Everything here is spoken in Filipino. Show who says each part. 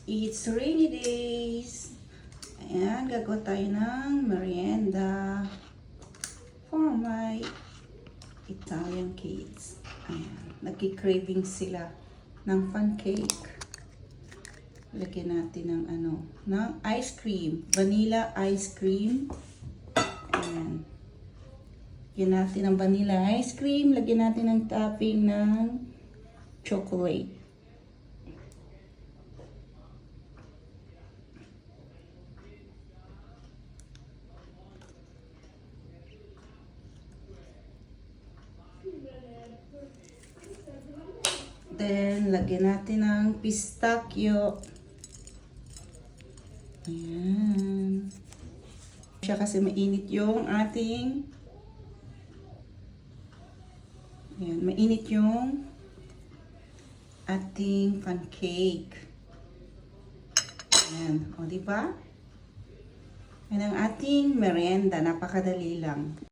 Speaker 1: It's rainy days. Ayan, gagawa tayo ng merienda for my Italian kids. Ayan, nagki-craving sila ng pancake. Lagyan natin ng ng ice cream, vanilla ice cream. Ayan. Lagyan natin ng vanilla ice cream, lagyan natin ng topping ng chocolate. Then, lagyan natin ng pistachio. Ayan. Siya kasi mainit yung ating ayan, mainit yung ating pancake. Ayan. O, diba? Yan ang ating merienda. Napakadali lang.